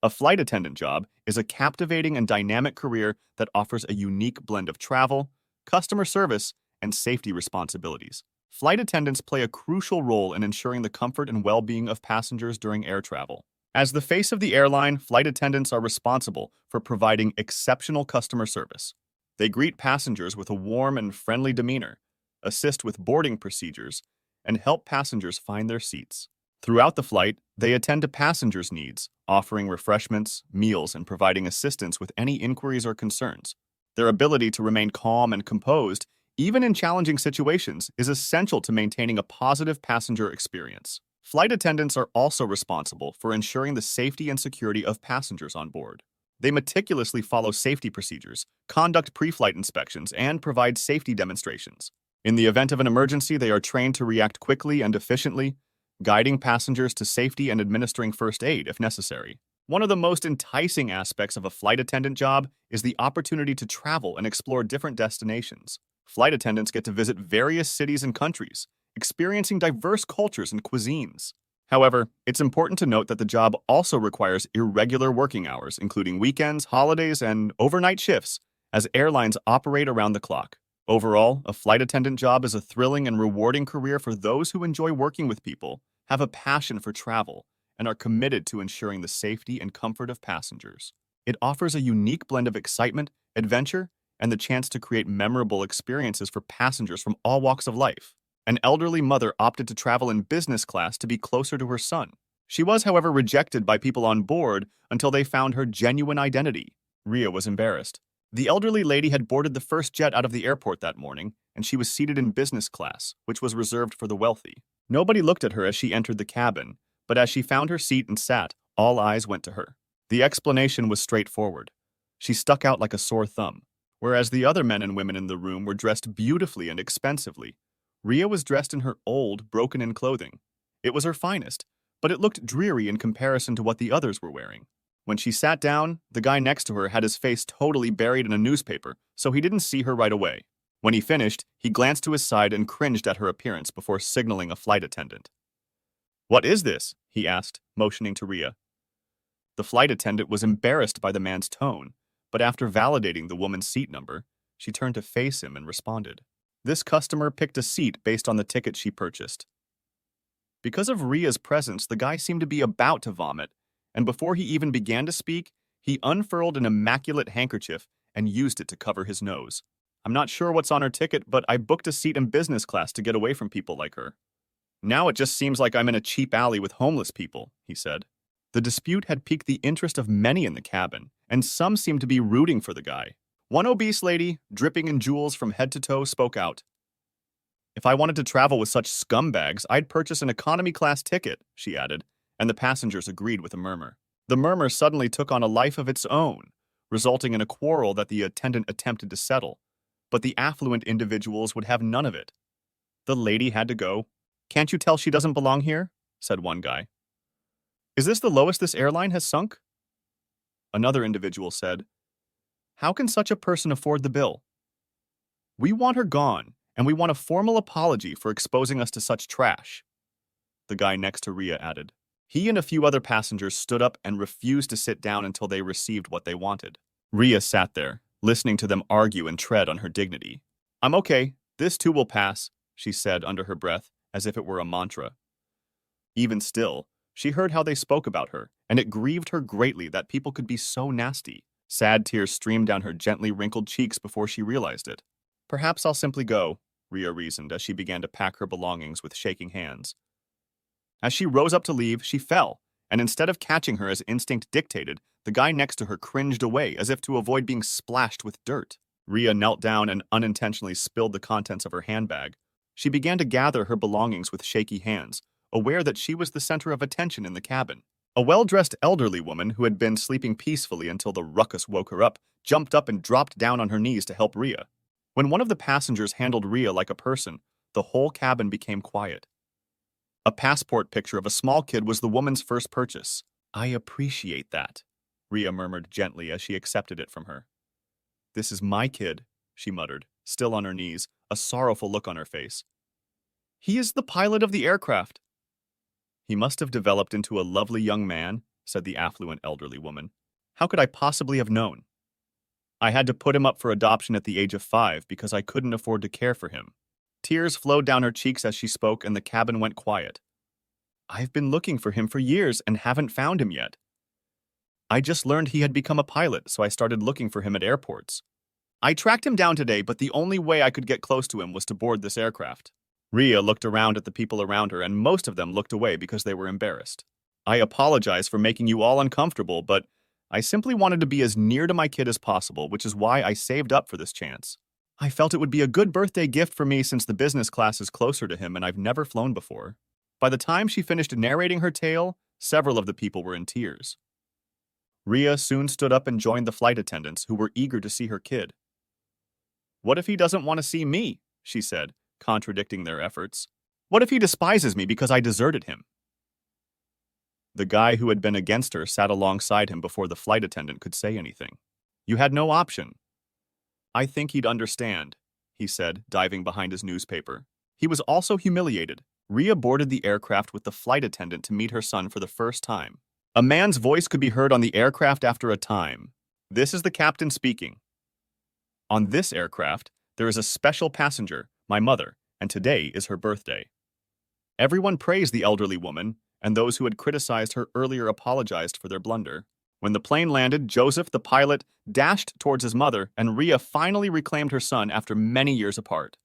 A flight attendant job is a captivating and dynamic career that offers a unique blend of travel, customer service, and safety responsibilities. Flight attendants play a crucial role in ensuring the comfort and well-being of passengers during air travel. As the face of the airline, flight attendants are responsible for providing exceptional customer service. They greet passengers with a warm and friendly demeanor, assist with boarding procedures, and help passengers find their seats. Throughout the flight, they attend to passengers' needs, offering refreshments, meals, and providing assistance with any inquiries or concerns. Their ability to remain calm and composed, even in challenging situations, is essential to maintaining a positive passenger experience. Flight attendants are also responsible for ensuring the safety and security of passengers on board. They meticulously follow safety procedures, conduct pre-flight inspections, and provide safety demonstrations. In the event of an emergency, they are trained to react quickly and efficiently, guiding passengers to safety and administering first aid if necessary. One of the most enticing aspects of a flight attendant job is the opportunity to travel and explore different destinations. Flight attendants get to visit various cities and countries, experiencing diverse cultures and cuisines. However, it's important to note that the job also requires irregular working hours, including weekends, holidays, and overnight shifts, as airlines operate around the clock. Overall, a flight attendant job is a thrilling and rewarding career for those who enjoy working with people, have a passion for travel, and are committed to ensuring the safety and comfort of passengers. It offers a unique blend of excitement, adventure, and the chance to create memorable experiences for passengers from all walks of life. An elderly mother opted to travel in business class to be closer to her son. She was, however, rejected by people on board until they found her genuine identity. Ria was embarrassed. The elderly lady had boarded the first jet out of the airport that morning, and she was seated in business class, which was reserved for the wealthy. Nobody looked at her as she entered the cabin, but as she found her seat and sat, all eyes went to her. The explanation was straightforward. She stuck out like a sore thumb. Whereas the other men and women in the room were dressed beautifully and expensively, Ria was dressed in her old, broken-in clothing. It was her finest, but it looked dreary in comparison to what the others were wearing. When she sat down, the guy next to her had his face totally buried in a newspaper, so he didn't see her right away. When he finished, he glanced to his side and cringed at her appearance before signaling a flight attendant. "What is this?" he asked, motioning to Ria. The flight attendant was embarrassed by the man's tone, but after validating the woman's seat number, she turned to face him and responded. This customer picked a seat based on the ticket she purchased. Because of Ria's presence, the guy seemed to be about to vomit, and before he even began to speak, he unfurled an immaculate handkerchief and used it to cover his nose. "I'm not sure what's on her ticket, but I booked a seat in business class to get away from people like her. Now it just seems like I'm in a cheap alley with homeless people," he said. The dispute had piqued the interest of many in the cabin, and some seemed to be rooting for the guy. One obese lady, dripping in jewels from head to toe, spoke out. "If I wanted to travel with such scumbags, I'd purchase an economy class ticket," she added, and the passengers agreed with a murmur. The murmur suddenly took on a life of its own, resulting in a quarrel that the attendant attempted to settle, but the affluent individuals would have none of it. The lady had to go. "Can't you tell she doesn't belong here?" said one guy. "Is this the lowest this airline has sunk?" Another individual said, "How can such a person afford the bill? We want her gone, and we want a formal apology for exposing us to such trash." The guy next to Ria added. He and a few other passengers stood up and refused to sit down until they received what they wanted. Ria sat there, listening to them argue and tread on her dignity. "I'm okay, this too will pass," she said under her breath, as if it were a mantra. Even still, she heard how they spoke about her, and it grieved her greatly that people could be so nasty. Sad tears streamed down her gently wrinkled cheeks before she realized it. "Perhaps I'll simply go," Ria reasoned as she began to pack her belongings with shaking hands. As she rose up to leave, she fell, and instead of catching her as instinct dictated, the guy next to her cringed away as if to avoid being splashed with dirt. Ria knelt down and unintentionally spilled the contents of her handbag. She began to gather her belongings with shaky hands, aware that she was the center of attention in the cabin. A well-dressed elderly woman who had been sleeping peacefully until the ruckus woke her up, jumped up and dropped down on her knees to help Ria. When one of the passengers handled Ria like a person, the whole cabin became quiet. A passport picture of a small kid was the woman's first purchase. "I appreciate that," Ria murmured gently as she accepted it from her. "This is my kid," she muttered, still on her knees, a sorrowful look on her face. "He is the pilot of the aircraft." "He must have developed into a lovely young man," said the affluent elderly woman. How could I possibly have known? I had to put him up for adoption at the age of 5 because I couldn't afford to care for him. Tears flowed down her cheeks as she spoke, and the cabin went quiet. I've been looking for him for years and haven't found him yet. I just learned he had become a pilot, so I started looking for him at airports. I tracked him down today, but the only way I could get close to him was to board this aircraft. Ria looked around at the people around her, and most of them looked away because they were embarrassed. I apologize for making you all uncomfortable, but I simply wanted to be as near to my kid as possible, which is why I saved up for this chance. I felt it would be a good birthday gift for me since the business class is closer to him and I've never flown before. By the time she finished narrating her tale, several of the people were in tears. Ria soon stood up and joined the flight attendants, who were eager to see her kid. What if he doesn't want to see me? She said, contradicting their efforts. What if he despises me because I deserted him? The guy who had been against her sat alongside him before the flight attendant could say anything. You had no option. I think he'd understand, he said, diving behind his newspaper. He was also humiliated. Ria boarded the aircraft with the flight attendant to meet her son for the first time. A man's voice could be heard on the aircraft after a time. This is the captain speaking. On this aircraft, there is a special passenger, my mother, and today is her birthday. Everyone praised the elderly woman, and those who had criticized her earlier apologized for their blunder. When the plane landed, Joseph, the pilot, dashed towards his mother, and Ria finally reclaimed her son after many years apart.